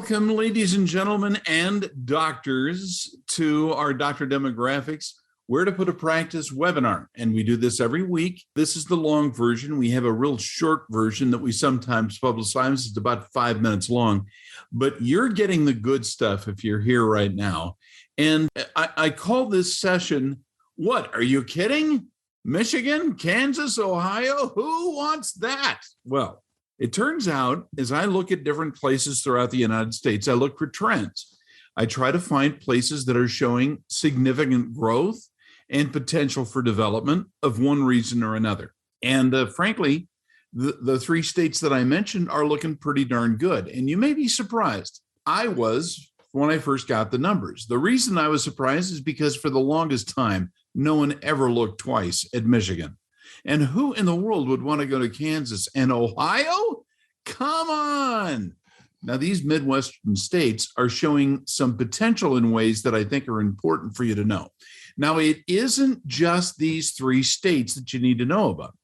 Welcome, ladies and gentlemen, and doctors, to our Dr. Demographics Where to Put a Practice webinar. And we do this every week. This is the long version. We have a real short version that we sometimes publicize. It's about 5 minutes long. But you're getting the good stuff if you're here right now. And I call this session, What? Are you kidding? Michigan, Kansas, Ohio? Who wants that? Well, it turns out, as I look at different places throughout the United States, I look for trends. I try to find places that are showing significant growth and potential for development of one reason or another. And frankly, the three states that I mentioned are looking pretty darn good. And you may be surprised. I was when I first got the numbers. The reason I was surprised is because for the longest time, no one ever looked twice at Michigan. And who in the world would want to go to Kansas and Ohio? Come on. Now, these Midwestern states are showing some potential in ways that I think are important for you to know. Now, it isn't just these three states that you need to know about,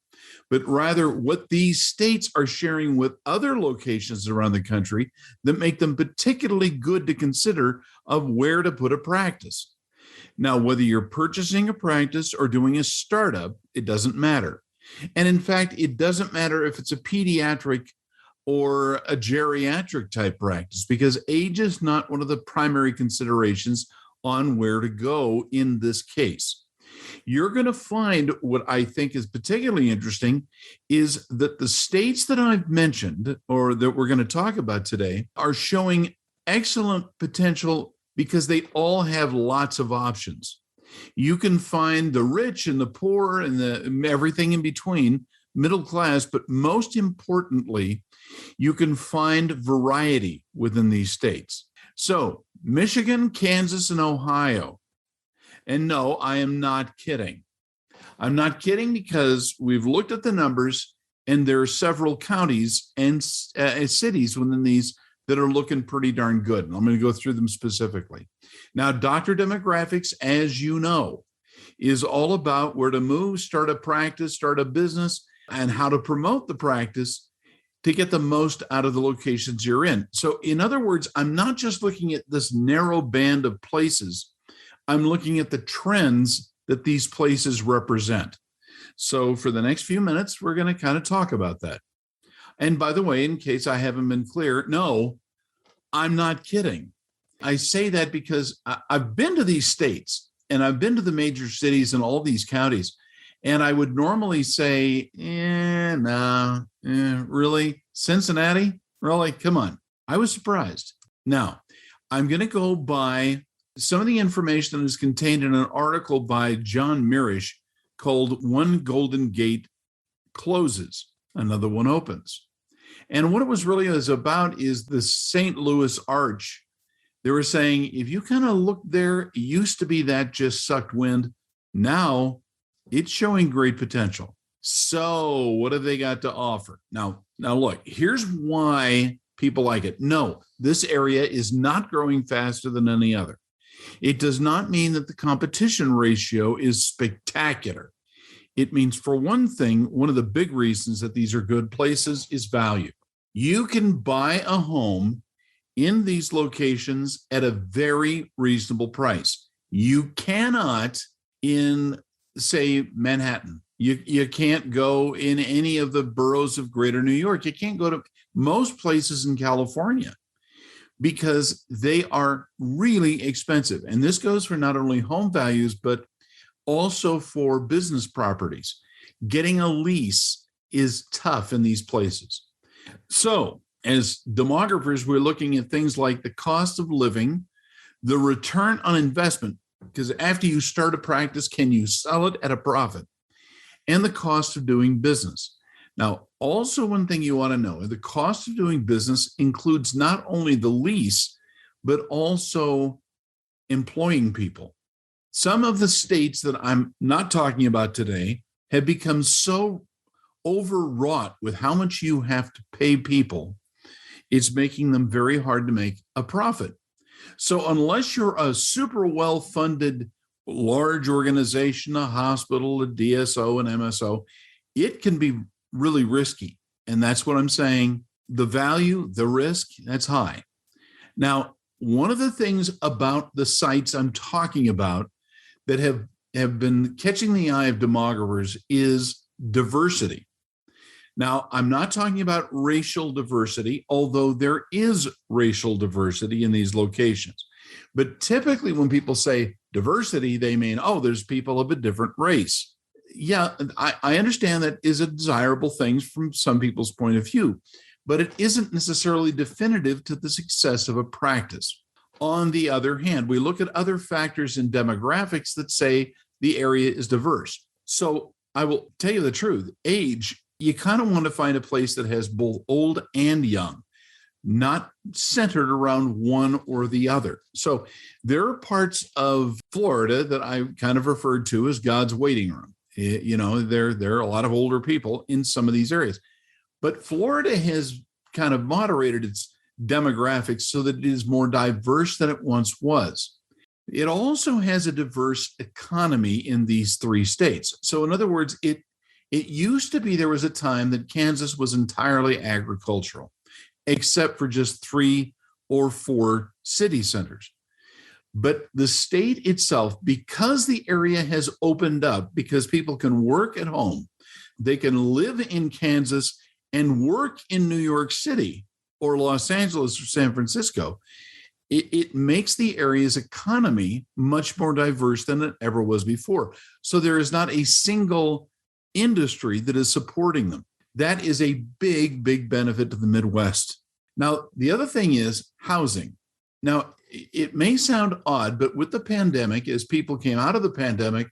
but rather what these states are sharing with other locations around the country that make them particularly good to consider of where to put a practice. Now, whether you're purchasing a practice or doing a startup, it doesn't matter. And in fact, it doesn't matter if it's a pediatric or a geriatric type practice, because age is not one of the primary considerations on where to go in this case. You're going to find what I think is particularly interesting is that the states that I've mentioned or that we're going to talk about today are showing excellent potential because they all have lots of options. You can find the rich and the poor and everything in between, middle class, but most importantly, you can find variety within these states. So Michigan, Kansas, and Ohio. And no, I am not kidding. I'm not kidding because we've looked at the numbers and there are several counties and cities within these that are looking pretty darn good. And I'm going to go through them specifically. Now, Dr. Demographics, as you know, is all about where to move, start a practice, start a business, and how to promote the practice to get the most out of the locations you're in. So in other words, I'm not just looking at this narrow band of places. I'm looking at the trends that these places represent. So for the next few minutes, we're going to kind of talk about that. And by the way, in case I haven't been clear, no, I'm not kidding. I say that because I've been to these states and I've been to the major cities in all these counties. And I would normally say, really? Cincinnati? Really? Come on. I was surprised. Now, I'm going to go by some of the information that is contained in an article by John Mirisch called One Golden Gate Closes, Another One Opens. And what it was really about is the St. Louis Arch. They were saying, if you kind of look there, it used to be that just sucked wind. Now it's showing great potential. So what have they got to offer? Now look, here's why people like it. No, this area is not growing faster than any other. It does not mean that the competition ratio is spectacular. It means, for one thing, one of the big reasons that these are good places is value. You can buy a home in these locations at a very reasonable price. You cannot in, say, Manhattan. You can't go in any of the boroughs of greater New York. You can't go to most places in California because they are really expensive. And this goes for not only home values, but also for business properties. Getting a lease is tough in these places. So as demographers, we're looking at things like the cost of living, the return on investment, because after you start a practice, can you sell it at a profit? And the cost of doing business. Now, also one thing you want to know, the cost of doing business includes not only the lease, but also employing people. Some of the states that I'm not talking about today have become so overwrought with how much you have to pay people, it's making them very hard to make a profit. So unless you're a super well-funded large organization, a hospital, a DSO, an MSO, it can be really risky. And that's what I'm saying. The value, the risk, that's high. Now, one of the things about the sites I'm talking about that have been catching the eye of demographers is diversity. Now, I'm not talking about racial diversity, although there is racial diversity in these locations. But typically when people say diversity, they mean, oh, there's people of a different race. Yeah, I understand that is a desirable thing from some people's point of view, but it isn't necessarily definitive to the success of a practice. On the other hand, we look at other factors in demographics that say the area is diverse. So I will tell you the truth, age, you kind of want to find a place that has both old and young, not centered around one or the other. So there are parts of Florida that I kind of referred to as God's waiting room. You know, there are a lot of older people in some of these areas, but Florida has kind of moderated its demographics so that it is more diverse than it once was. It also has a diverse economy in these three states. So in other words, it used to be there was a time that Kansas was entirely agricultural, except for just 3 or 4 city centers. But the state itself, because the area has opened up, because people can work at home, they can live in Kansas and work in New York City or Los Angeles or San Francisco, it makes the area's economy much more diverse than it ever was before. So there is not a single industry that is supporting them. That is a big, big benefit to the Midwest. Now, the other thing is housing. Now, it may sound odd, but with the pandemic, as people came out of the pandemic,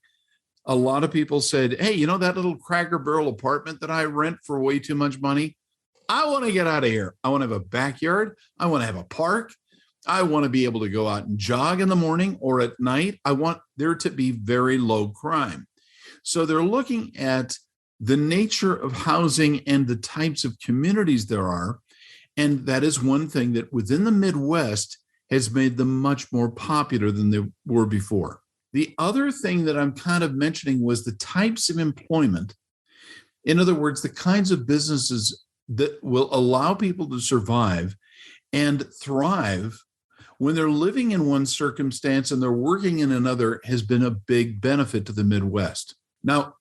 a lot of people said, hey, you know, that little Cracker Barrel apartment that I rent for way too much money? I want to get out of here. I want to have a backyard. I want to have a park. I want to be able to go out and jog in the morning or at night. I want there to be very low crime. So they're looking at the nature of housing and the types of communities there are. And that is one thing that within the Midwest has made them much more popular than they were before. The other thing that I'm kind of mentioning was the types of employment. In other words, the kinds of businesses that will allow people to survive and thrive when they're living in one circumstance and they're working in another has been a big benefit to the Midwest. Now,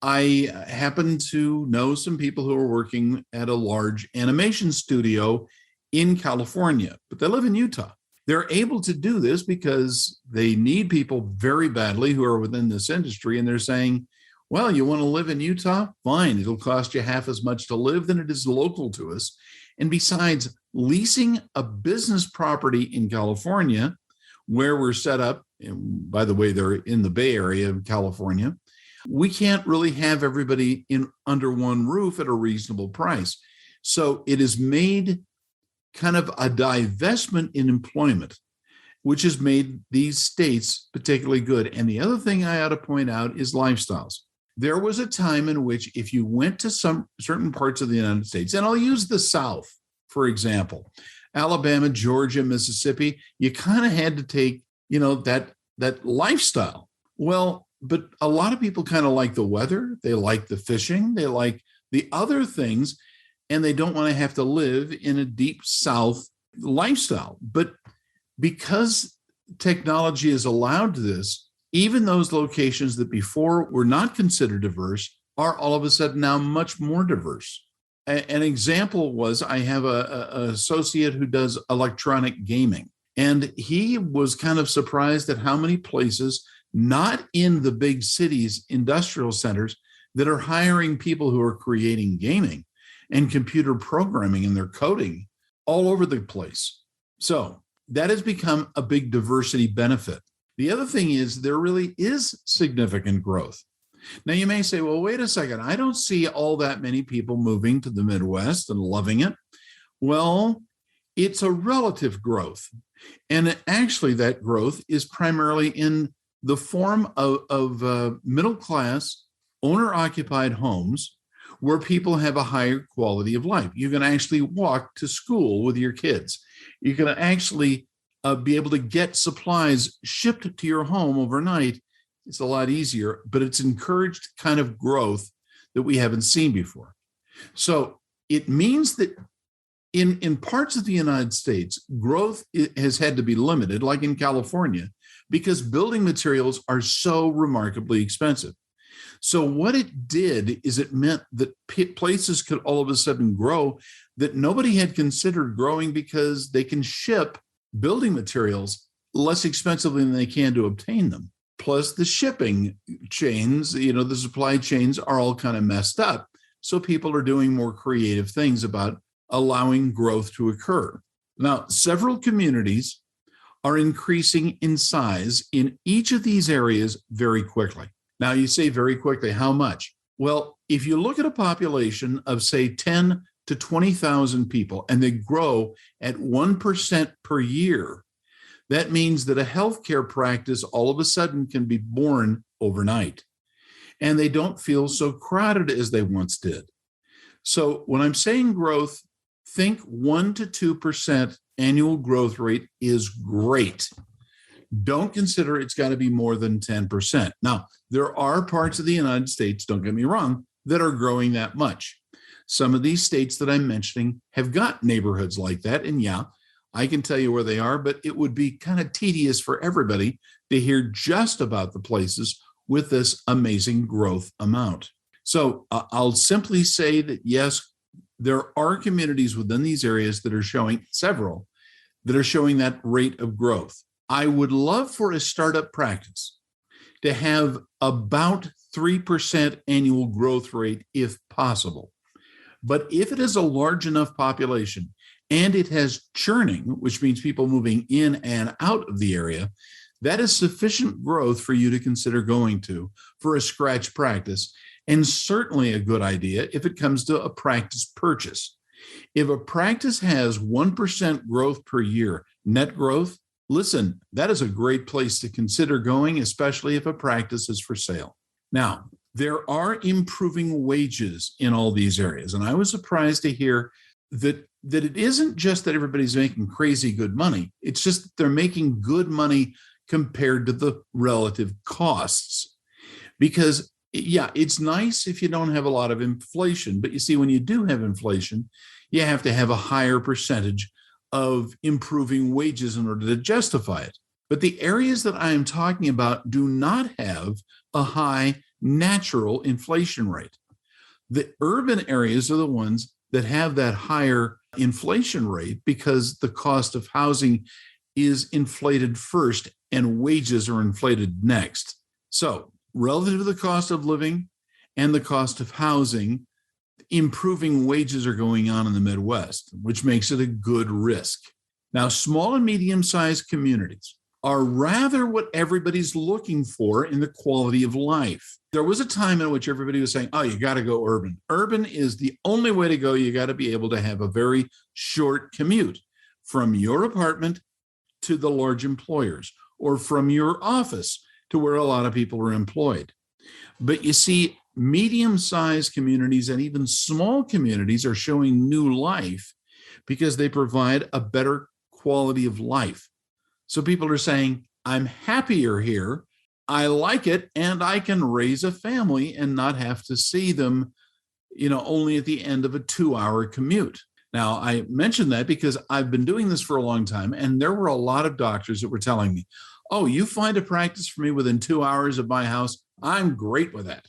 I happen to know some people who are working at a large animation studio in California, but they live in Utah. They're able to do this because they need people very badly who are within this industry. And they're saying, well, you want to live in Utah? Fine. It'll cost you half as much to live than it is local to us. And besides, leasing a business property in California, where we're set up, and by the way, they're in the Bay Area of California, we can't really have everybody in under one roof at a reasonable price. So it has made kind of a divestment in employment, which has made these states particularly good. And the other thing I ought to point out is lifestyles. There was a time in which if you went to some certain parts of the United States, and I'll use the South, for example, Alabama, Georgia, Mississippi, you kind of had to take, you know, that lifestyle. Well, but a lot of people kind of like the weather. They like the fishing. They like the other things, and they don't want to have to live in a deep South lifestyle. But because technology has allowed this, even those locations that before were not considered diverse are all of a sudden now much more diverse. An example was I have an associate who does electronic gaming, and he was kind of surprised at how many places, not in the big cities, industrial centers, that are hiring people who are creating gaming and computer programming and their coding all over the place. So that has become a big diversity benefit. The other thing is there really is significant growth. Now you may say, well, wait a second, I don't see all that many people moving to the Midwest and loving it. Well, it's a relative growth. And actually that growth is primarily in the form of middle-class, owner-occupied homes where people have a higher quality of life. You can actually walk to school with your kids. You can actually be able to get supplies shipped to your home overnight. It's a lot easier, but it's encouraged kind of growth that we haven't seen before. So it means that In parts of the United States, growth has had to be limited, like in California, because building materials are so remarkably expensive. So what it did is it meant that places could all of a sudden grow that nobody had considered growing because they can ship building materials less expensively than they can to obtain them. Plus the shipping chains, the supply chains are all kind of messed up. So people are doing more creative things about allowing growth to occur. Now, several communities are increasing in size in each of these areas very quickly. Now, you say very quickly, how much? Well, if you look at a population of, say, 10 to 20,000 people, and they grow at 1% per year, that means that a healthcare practice all of a sudden can be born overnight. And they don't feel so crowded as they once did. So when I'm saying growth, think 1 to 2% annual growth rate is great. Don't consider it's got to be more than 10%. Now, there are parts of the United States, don't get me wrong, that are growing that much. Some of these states that I'm mentioning have got neighborhoods like that. And yeah, I can tell you where they are, but it would be kind of tedious for everybody to hear just about the places with this amazing growth amount. So I'll simply say that, yes, there are communities within these areas that are showing, several, that are showing that rate of growth. I would love for a startup practice to have about 3% annual growth rate if possible. But if it is a large enough population and it has churning, which means people moving in and out of the area, that is sufficient growth for you to consider going to for a scratch practice, and certainly a good idea if it comes to a practice purchase. If a practice has 1% growth per year, net growth, listen, that is a great place to consider going, especially if a practice is for sale. Now, there are improving wages in all these areas. And I was surprised to hear that it isn't just that everybody's making crazy good money. It's just that they're making good money compared to the relative costs. Because, yeah, it's nice if you don't have a lot of inflation. But you see, when you do have inflation, you have to have a higher percentage of improving wages in order to justify it. But the areas that I am talking about do not have a high natural inflation rate. The urban areas are the ones that have that higher inflation rate because the cost of housing is inflated first and wages are inflated next. So relative to the cost of living and the cost of housing, improving wages are going on in the Midwest, which makes it a good risk. Now, small and medium-sized communities are rather what everybody's looking for in the quality of life. There was a time in which everybody was saying, oh, you got to go urban. Urban is the only way to go. You got to be able to have a very short commute from your apartment to the large employers or from your office to where a lot of people are employed. But you see, medium-sized communities and even small communities are showing new life because they provide a better quality of life. So people are saying, I'm happier here, I like it, and I can raise a family and not have to see them, only at the end of a 2-hour commute. Now, I mention that because I've been doing this for a long time, and there were a lot of doctors that were telling me, oh, you find a practice for me within 2 hours of my house, I'm great with that.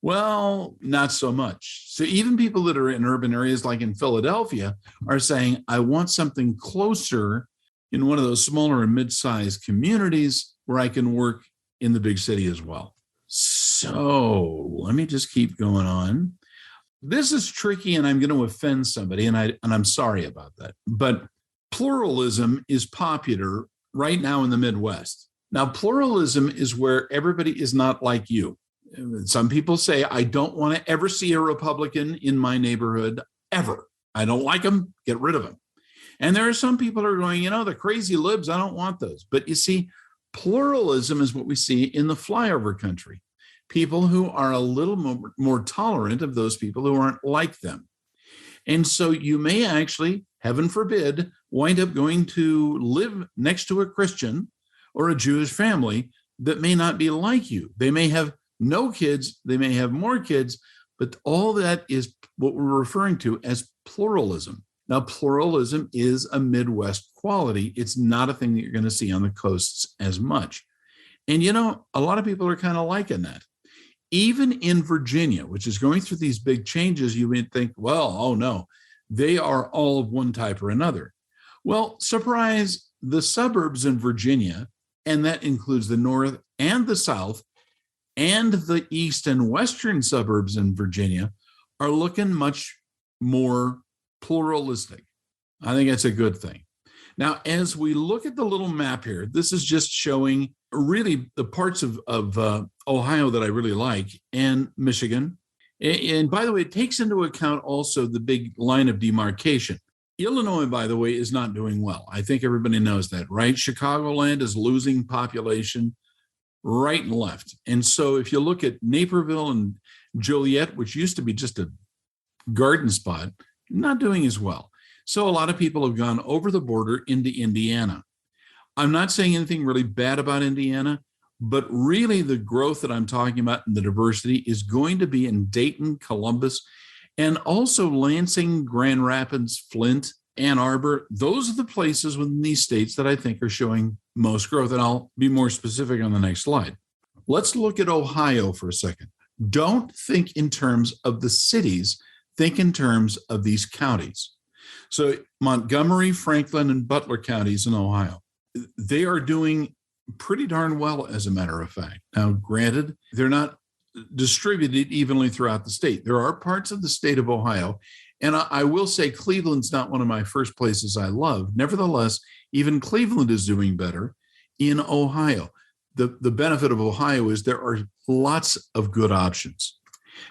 Well, not so much. So even people that are in urban areas like in Philadelphia are saying, I want something closer in one of those smaller and mid-sized communities where I can work in the big city as well. So let me just keep going on. This is tricky and I'm going to offend somebody, and I'm sorry about that. But pluralism is popular right now in the Midwest. Now, pluralism is where everybody is not like you. Some people say, I don't want to ever see a Republican in my neighborhood, ever. I don't like them, get rid of them. And there are some people who are going, the crazy libs, I don't want those. But you see, pluralism is what we see in the flyover country. People who are a little more tolerant of those people who aren't like them. And so you may actually, heaven forbid, wind up going to live next to a Christian or a Jewish family that may not be like you. They may have no kids, they may have more kids, but all that is what we're referring to as pluralism. Now, pluralism is a Midwest quality. It's not a thing that you're going to see on the coasts as much. And, a lot of people are kind of liking that. Even in Virginia, which is going through these big changes, you would think, well, oh no, they are all of one type or another. Well, surprise, the suburbs in Virginia, and that includes the North and the South and the East and Western suburbs in Virginia, are looking much more pluralistic. I think that's a good thing. Now, as we look at the little map here, this is just showing really the parts of Ohio that I really like, and Michigan. And by the way, it takes into account also the big line of demarcation. Illinois, by the way, is not doing well. I think everybody knows that, right? Chicagoland is losing population right and left. And so if you look at Naperville and Joliet, which used to be just a garden spot, not doing as well. So a lot of people have gone over the border into Indiana. I'm not saying anything really bad about Indiana, but really the growth that I'm talking about and the diversity is going to be in Dayton, Columbus, and also Lansing, Grand Rapids, Flint, Ann Arbor. Those are the places within these states that I think are showing most growth. And I'll be more specific on the next slide. Let's look at Ohio for a second. Don't think in terms of the cities, think in terms of these counties. So Montgomery, Franklin, and Butler counties in Ohio, they are doing pretty darn well, as a matter of fact. Now, granted, they're not distributed evenly throughout the state. There are parts of the state of Ohio, and I will say Cleveland's not one of my first places I love. Nevertheless, even Cleveland is doing better in Ohio. The benefit of Ohio is there are lots of good options.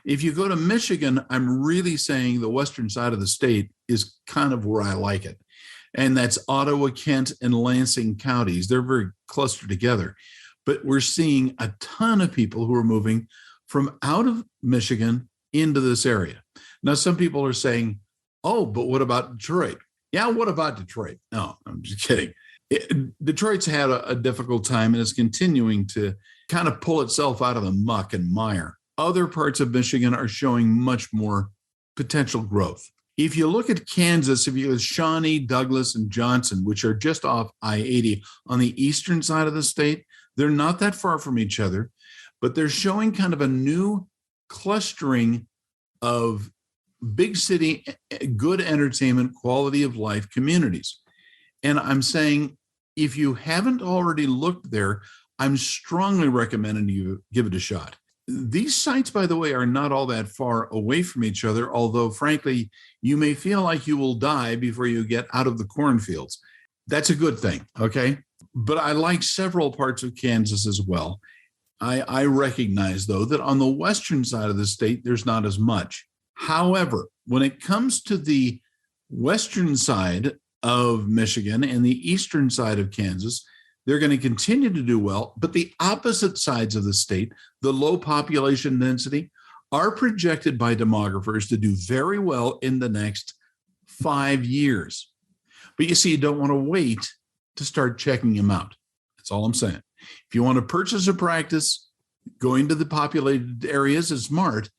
If you go to Michigan, I'm really saying the western side of the state is kind of where I like it. And that's Ottawa, Kent, and Lansing counties. They're very clustered together. But we're seeing a ton of people who are moving from out of Michigan into this area. Now, some people are saying, oh, but what about Detroit? Yeah, what about Detroit? No, I'm just kidding. Detroit's had a difficult time and is continuing to kind of pull itself out of the muck and mire. Other parts of Michigan are showing much more potential growth. If you look at Kansas, if you look at Shawnee, Douglas, and Johnson, which are just off I-80 on the eastern side of the state, they're not that far from each other, but they're showing kind of a new clustering of big city, good entertainment, quality of life communities. And I'm saying, if you haven't already looked there, I'm strongly recommending you give it a shot. These sites, by the way, are not all that far away from each other, although, frankly, you may feel like you will die before you get out of the cornfields. That's a good thing, okay? But I like several parts of Kansas as well. I recognize, though, that on the western side of the state, there's not as much. However, when it comes to the western side of Michigan and the eastern side of Kansas, they're going to continue to do well, but the opposite sides of the state, the low population density, are projected by demographers to do very well in the next 5 years. But you see, you don't want to wait to start checking them out. That's all I'm saying. If you want to purchase a practice, going to the populated areas is smart,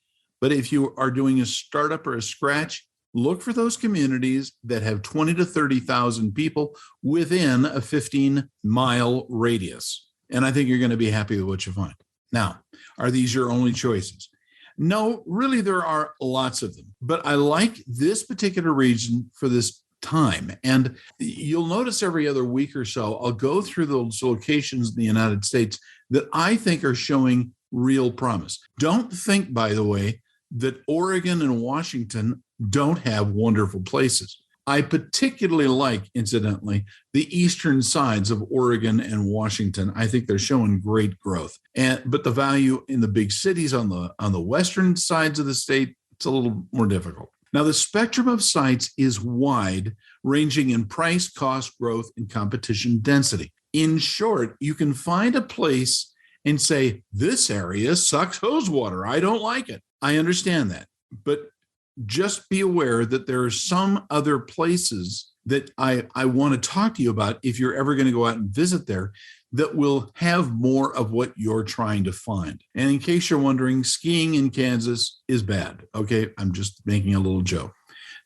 but if you are doing a startup or a scratch, look for those communities that have 20 to 30,000 people within a 15-mile radius. And I think you're going to be happy with what you find. Now, are these your only choices? No, really, there are lots of them. But I like this particular region for this time. And you'll notice every other week or so, I'll go through those locations in the United States that I think are showing real promise. Don't think, by the way, that Oregon and Washington don't have wonderful places. I particularly like, incidentally, the eastern sides of Oregon and Washington. I think they're showing great growth. But the value in the big cities on the western sides of the state, it's a little more difficult. Now, the spectrum of sites is wide, ranging in price, cost, growth, and competition density. In short, you can find a place and say, this area sucks hose water. I don't like it. I understand that. But just be aware that there are some other places that I want to talk to you about if you're ever going to go out and visit there that will have more of what you're trying to find. And in case you're wondering, skiing in Kansas is bad. Okay, I'm just making a little joke.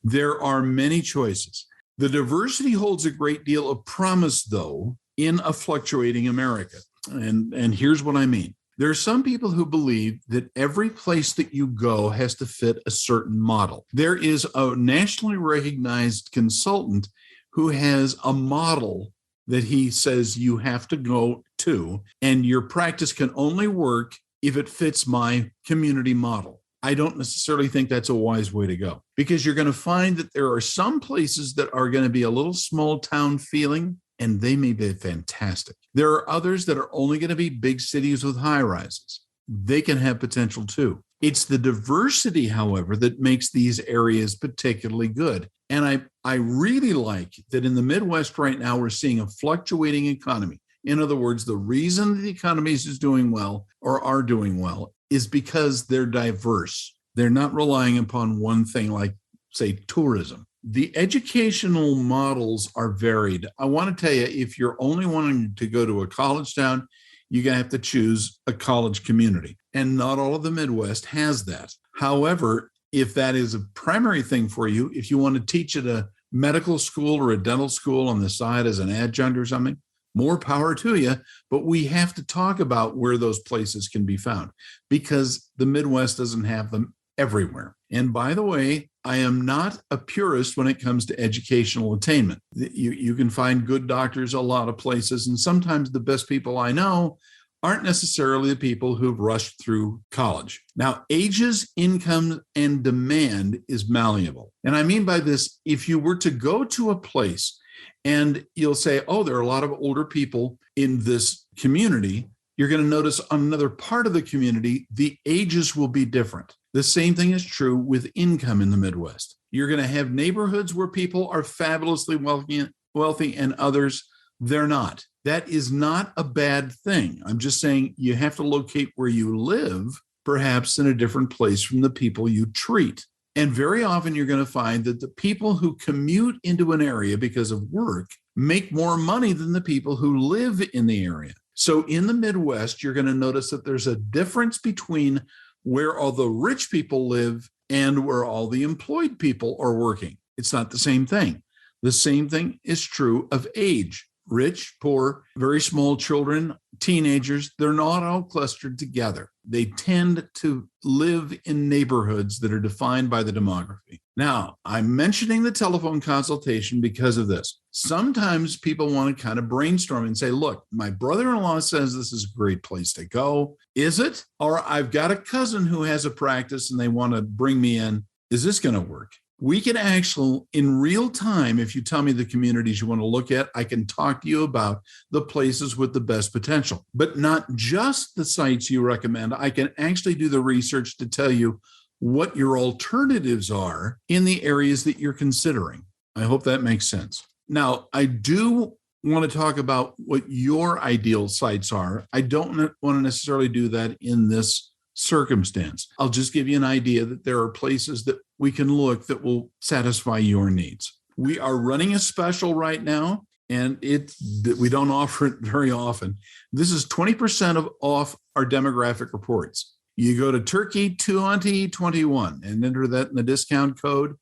There are many choices. The diversity holds a great deal of promise, though, in a fluctuating America. And here's what I mean. There are some people who believe that every place that you go has to fit a certain model. There is a nationally recognized consultant who has a model that he says you have to go to, and your practice can only work if it fits my community model. I don't necessarily think that's a wise way to go, because you're going to find that there are some places that are going to be a little small town feeling, and they may be fantastic. There are others that are only going to be big cities with high rises. They can have potential too. It's the diversity, however, that makes these areas particularly good. And I really like that in the Midwest right now, we're seeing a fluctuating economy. In other words, the reason the economy is doing well or are doing well is because they're diverse. They're not relying upon one thing like, say, tourism. The educational models are varied. I want to tell you, if you're only wanting to go to a college town, you're going to have to choose a college community. And not all of the Midwest has that. However, if that is a primary thing for you, if you want to teach at a medical school or a dental school on the side as an adjunct or something, more power to you. But we have to talk about where those places can be found, because the Midwest doesn't have them everywhere. And by the way, I am not a purist when it comes to educational attainment. You can find good doctors a lot of places, and sometimes the best people I know aren't necessarily the people who've rushed through college. Now, ages, income, and demand is malleable. And I mean by this, if you were to go to a place and you'll say, oh, there are a lot of older people in this community, you're going to notice on another part of the community, the ages will be different. The same thing is true with income in the Midwest. You're going to have neighborhoods where people are fabulously wealthy and others, they're not. That is not a bad thing. I'm just saying you have to locate where you live, perhaps in a different place from the people you treat. And very often you're going to find that the people who commute into an area because of work make more money than the people who live in the area. So in the Midwest, you're going to notice that there's a difference between where all the rich people live and where all the employed people are working. It's not the same thing. The same thing is true of age. Rich, poor, very small children, teenagers, they're not all clustered together. They tend to live in neighborhoods that are defined by the demography. Now, I'm mentioning the telephone consultation because of this. Sometimes people want to kind of brainstorm and say, look, my brother-in-law says this is a great place to go. Is it? Or I've got a cousin who has a practice and they want to bring me in. Is this going to work? We can actually, in real time, if you tell me the communities you want to look at, I can talk to you about the places with the best potential, but not just the sites you recommend. I can actually do the research to tell you what your alternatives are in the areas that you're considering. I hope that makes sense. Now, I do want to talk about what your ideal sites are. I don't want to necessarily do that in this circumstance. I'll just give you an idea that there are places that we can look that will satisfy your needs. We are running a special right now, and we don't offer it very often. This is 20% off our demographic reports. You go to Turkey2021 and enter that in the discount code.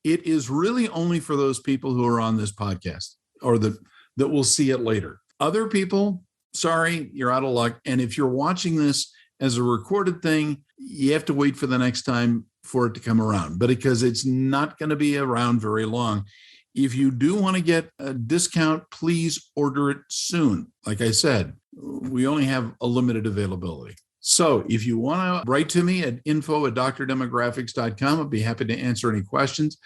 It is really only for those people who are on this podcast or that will see it later. Other people, sorry, you're out of luck. And if you're watching this as a recorded thing, you have to wait for the next time for it to come around, but because it's not going to be around very long. If you do want to get a discount, please order it soon. Like I said, we only have a limited availability. So if you want to write to me at info@drdemographics.com, I'd be happy to answer any questions.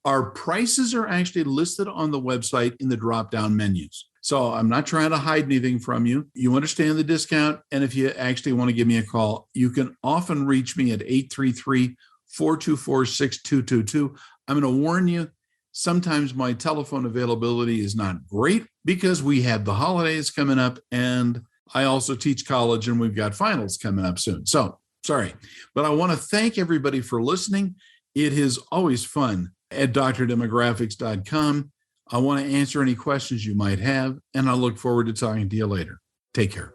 Our prices are actually listed on the website in the drop-down menus. So I'm not trying to hide anything from you. You understand the discount. And if you actually want to give me a call, you can often reach me at 833-424-6222. I'm going to warn you, sometimes my telephone availability is not great because we have the holidays coming up, and I also teach college and we've got finals coming up soon. So sorry, but I want to thank everybody for listening. It is always fun at drdemographics.com. I want to answer any questions you might have, and I look forward to talking to you later. Take care.